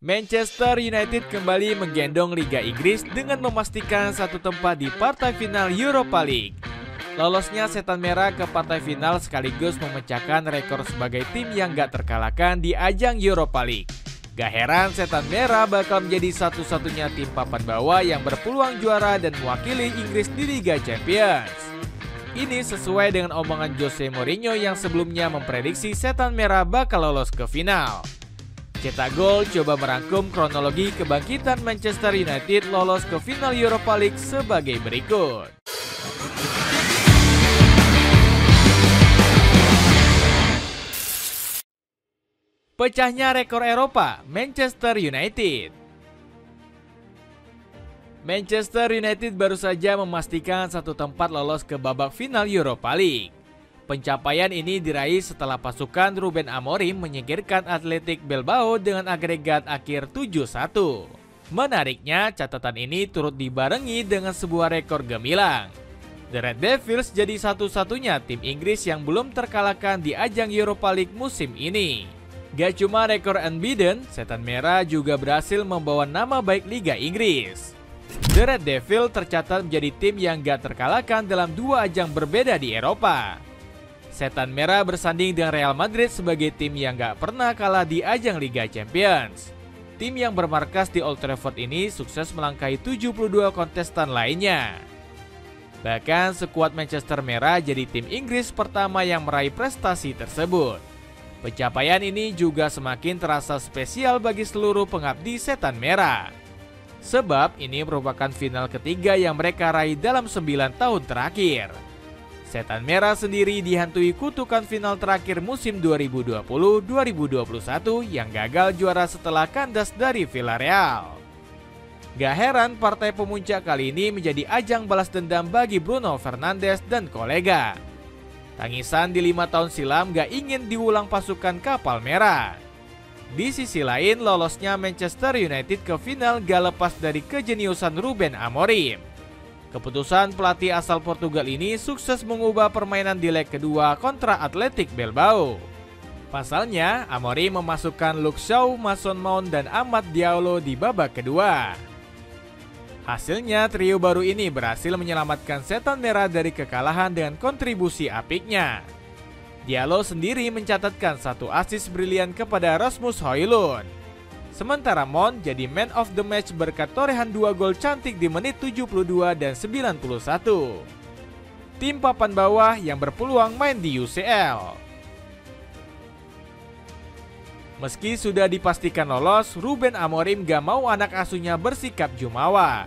Manchester United kembali menggendong Liga Inggris dengan memastikan satu tempat di partai final Europa League. Lolosnya Setan Merah ke partai final sekaligus memecahkan rekor sebagai tim yang gak terkalahkan di ajang Europa League. Gak heran Setan Merah bakal menjadi satu-satunya tim papan bawah yang berpeluang juara dan mewakili Inggris di Liga Champions. Ini sesuai dengan omongan Jose Mourinho yang sebelumnya memprediksi Setan Merah bakal lolos ke final. Cetak Gol coba merangkum kronologi kebangkitan Manchester United lolos ke final Europa League sebagai berikut. Pecahnya rekor Eropa, Manchester United. Manchester United baru saja memastikan satu tempat lolos ke babak final Europa League. Pencapaian ini diraih setelah pasukan Ruben Amorim menyingkirkan Athletic Bilbao dengan agregat akhir 7-1. Menariknya, catatan ini turut dibarengi dengan sebuah rekor gemilang. The Red Devils jadi satu-satunya tim Inggris yang belum terkalahkan di ajang Europa League musim ini. Gak cuma rekor unbeaten, Setan Merah juga berhasil membawa nama baik Liga Inggris. The Red Devils tercatat menjadi tim yang gak terkalahkan dalam dua ajang berbeda di Eropa. Setan Merah bersanding dengan Real Madrid sebagai tim yang gak pernah kalah di ajang Liga Champions. Tim yang bermarkas di Old Trafford ini sukses melangkahi 72 kontestan lainnya. Bahkan skuad Manchester Merah jadi tim Inggris pertama yang meraih prestasi tersebut. Pencapaian ini juga semakin terasa spesial bagi seluruh pengabdi Setan Merah. Sebab ini merupakan final ketiga yang mereka raih dalam 9 tahun terakhir. Setan Merah sendiri dihantui kutukan final terakhir musim 2020-2021 yang gagal juara setelah kandas dari Villarreal. Gak heran partai pemuncak kali ini menjadi ajang balas dendam bagi Bruno Fernandes dan kolega. Tangisan di 5 tahun silam gak ingin diulang pasukan kapal merah. Di sisi lain, lolosnya Manchester United ke final gak lepas dari kejeniusan Ruben Amorim. Keputusan pelatih asal Portugal ini sukses mengubah permainan di leg kedua kontra Athletic Bilbao. Pasalnya, Amorim memasukkan Luke Shaw, Mason Mount, dan Amad Diallo di babak kedua. Hasilnya, trio baru ini berhasil menyelamatkan Setan Merah dari kekalahan dengan kontribusi apiknya. Diallo sendiri mencatatkan satu assist brilian kepada Rasmus Højlund. Sementara Mount jadi man of the match berkat torehan 2 gol cantik di menit 72 dan 91. Tim papan bawah yang berpeluang main di UCL. Meski sudah dipastikan lolos, Ruben Amorim gak mau anak asuhnya bersikap jumawa.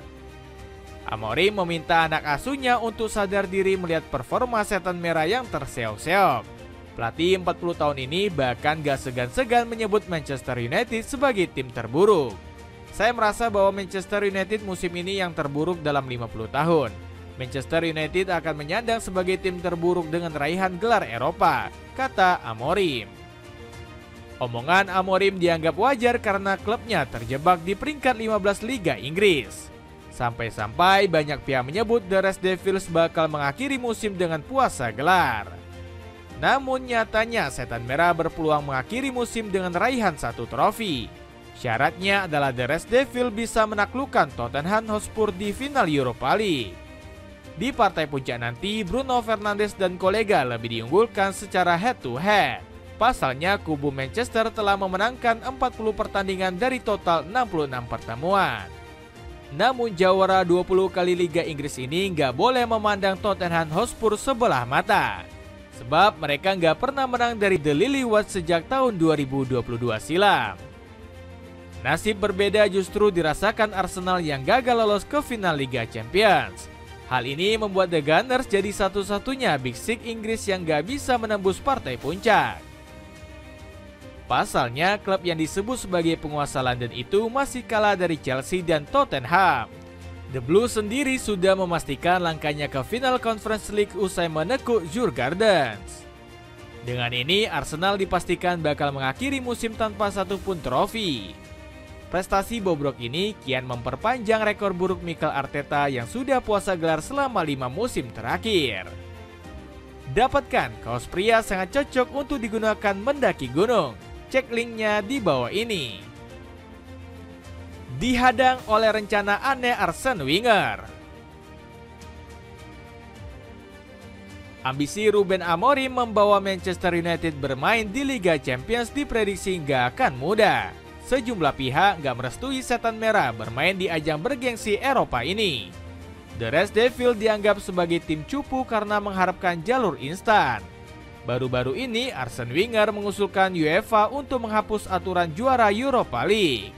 Amorim meminta anak asuhnya untuk sadar diri melihat performa Setan Merah yang terseok-seok. Pelatih 40 tahun ini bahkan gak segan-segan menyebut Manchester United sebagai tim terburuk. Saya merasa bahwa Manchester United musim ini yang terburuk dalam 50 tahun. Manchester United akan menyandang sebagai tim terburuk dengan raihan gelar Eropa, kata Amorim. Omongan Amorim dianggap wajar karena klubnya terjebak di peringkat 15 Liga Inggris. Sampai-sampai banyak pihak menyebut The Red Devils bakal mengakhiri musim dengan puasa gelar. Namun nyatanya Setan Merah berpeluang mengakhiri musim dengan raihan 1 trofi. Syaratnya adalah The Red Devils bisa menaklukkan Tottenham Hotspur di final Europa League. Di partai puncak nanti, Bruno Fernandes dan kolega lebih diunggulkan secara head to head. Pasalnya kubu Manchester telah memenangkan 40 pertandingan dari total 66 pertemuan. Namun jawara 20 kali Liga Inggris ini nggak boleh memandang Tottenham Hotspur sebelah mata. Sebab mereka nggak pernah menang dari The Lily-Whites sejak tahun 2022 silam. Nasib berbeda justru dirasakan Arsenal yang gagal lolos ke final Liga Champions. Hal ini membuat The Gunners jadi satu-satunya Big Six Inggris yang nggak bisa menembus partai puncak. Pasalnya, klub yang disebut sebagai penguasa London itu masih kalah dari Chelsea dan Tottenham. The Blues sendiri sudah memastikan langkahnya ke final Conference League usai menekuk Djurgårdens. Dengan ini, Arsenal dipastikan bakal mengakhiri musim tanpa satupun trofi. Prestasi bobrok ini kian memperpanjang rekor buruk Mikel Arteta yang sudah puasa gelar selama 5 musim terakhir. Dapatkan kaos pria sangat cocok untuk digunakan mendaki gunung. Cek linknya di bawah ini. dihadang oleh rencana aneh Arsene Wenger. Ambisi Ruben Amorim membawa Manchester United bermain di Liga Champions diprediksi nggak akan mudah. Sejumlah pihak nggak merestui Setan Merah bermain di ajang bergengsi Eropa ini. The Red Devils dianggap sebagai tim cupu karena mengharapkan jalur instan. Baru-baru ini Arsene Wenger mengusulkan UEFA untuk menghapus aturan juara Europa League.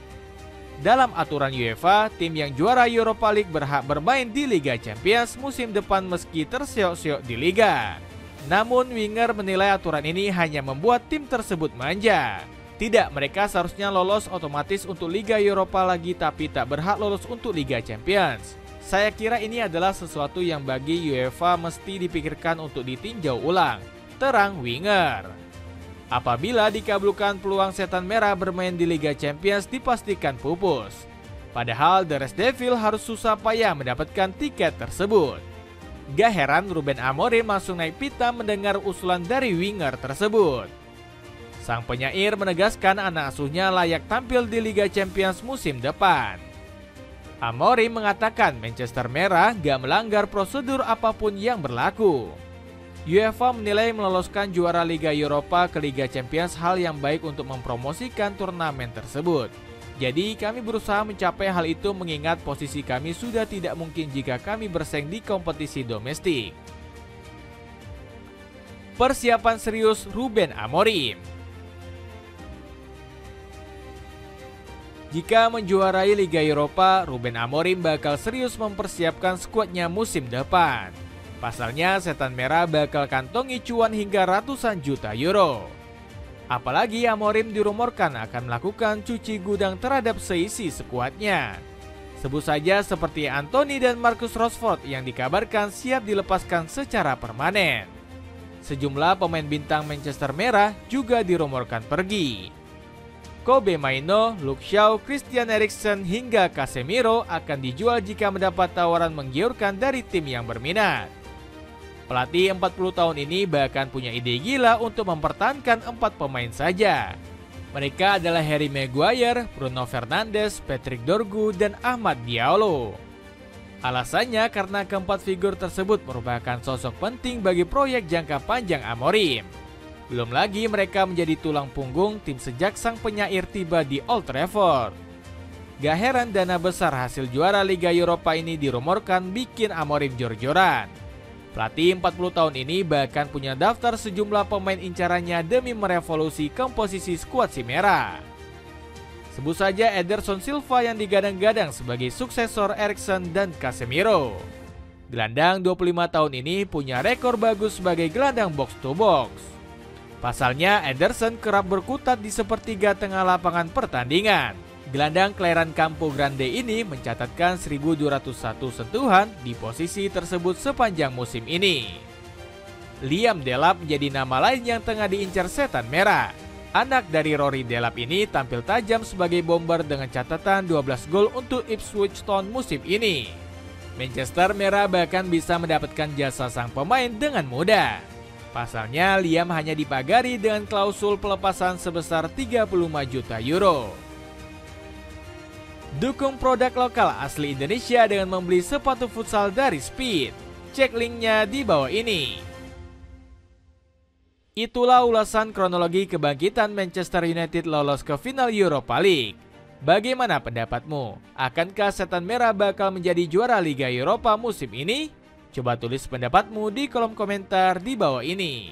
Dalam aturan UEFA, tim yang juara Europa League berhak bermain di Liga Champions musim depan meski terseok-seok di Liga. Namun Wenger menilai aturan ini hanya membuat tim tersebut manja. Tidak, mereka seharusnya lolos otomatis untuk Liga Europa lagi tapi tak berhak lolos untuk Liga Champions. Saya kira ini adalah sesuatu yang bagi UEFA mesti dipikirkan untuk ditinjau ulang, terang Wenger. Apabila dikabulkan peluang Setan Merah bermain di Liga Champions dipastikan pupus. Padahal The Red Devils harus susah payah mendapatkan tiket tersebut. Gak heran Ruben Amorim langsung naik pita mendengar usulan dari Wenger tersebut. Sang penyair menegaskan anak asuhnya layak tampil di Liga Champions musim depan. Amorim mengatakan Manchester Merah gak melanggar prosedur apapun yang berlaku. UEFA menilai meloloskan juara Liga Eropa ke Liga Champions hal yang baik untuk mempromosikan turnamen tersebut. Jadi kami berusaha mencapai hal itu mengingat posisi kami sudah tidak mungkin jika kami bersaing di kompetisi domestik. Persiapan serius Ruben Amorim. Jika menjuarai Liga Eropa, Ruben Amorim bakal serius mempersiapkan skuadnya musim depan. Pasalnya Setan Merah bakal kantongi cuan hingga ratusan juta euro. Apalagi Amorim dirumorkan akan melakukan cuci gudang terhadap seisi skuadnya. Sebut saja seperti Anthony dan Marcus Rashford yang dikabarkan siap dilepaskan secara permanen. Sejumlah pemain bintang Manchester Merah juga dirumorkan pergi. Kobe Mainoo, Luke Shaw, Christian Eriksen hingga Casemiro akan dijual jika mendapat tawaran menggiurkan dari tim yang berminat. Pelatih 40 tahun ini bahkan punya ide gila untuk mempertahankan 4 pemain saja. Mereka adalah Harry Maguire, Bruno Fernandes, Patrick Dorgu, dan Ahmad Diallo. Alasannya karena keempat figur tersebut merupakan sosok penting bagi proyek jangka panjang Amorim. Belum lagi mereka menjadi tulang punggung tim sejak sang penyair tiba di Old Trafford. Gak heran dana besar hasil juara Liga Eropa ini dirumorkan bikin Amorim jor-joran. Pelatih 40 tahun ini bahkan punya daftar sejumlah pemain incarannya demi merevolusi komposisi skuad si merah. Sebut saja Ederson Silva yang digadang-gadang sebagai suksesor Eriksen dan Casemiro. Gelandang 25 tahun ini punya rekor bagus sebagai gelandang box to box. Pasalnya Ederson kerap berkutat di sepertiga tengah lapangan pertandingan. Gelandang kelahiran Campo Grande ini mencatatkan 1.201 sentuhan di posisi tersebut sepanjang musim ini. Liam Delap menjadi nama lain yang tengah diincar Setan Merah. Anak dari Rory Delap ini tampil tajam sebagai bomber dengan catatan 12 gol untuk Ipswich Town musim ini. Manchester Merah bahkan bisa mendapatkan jasa sang pemain dengan mudah. Pasalnya Liam hanya dipagari dengan klausul pelepasan sebesar 35 juta euro. Dukung produk lokal asli Indonesia dengan membeli sepatu futsal dari Speed. Cek linknya di bawah ini. Itulah ulasan kronologi kebangkitan Manchester United lolos ke final Europa League. Bagaimana pendapatmu? Akankah Setan Merah bakal menjadi juara Liga Eropa musim ini? Coba tulis pendapatmu di kolom komentar di bawah ini.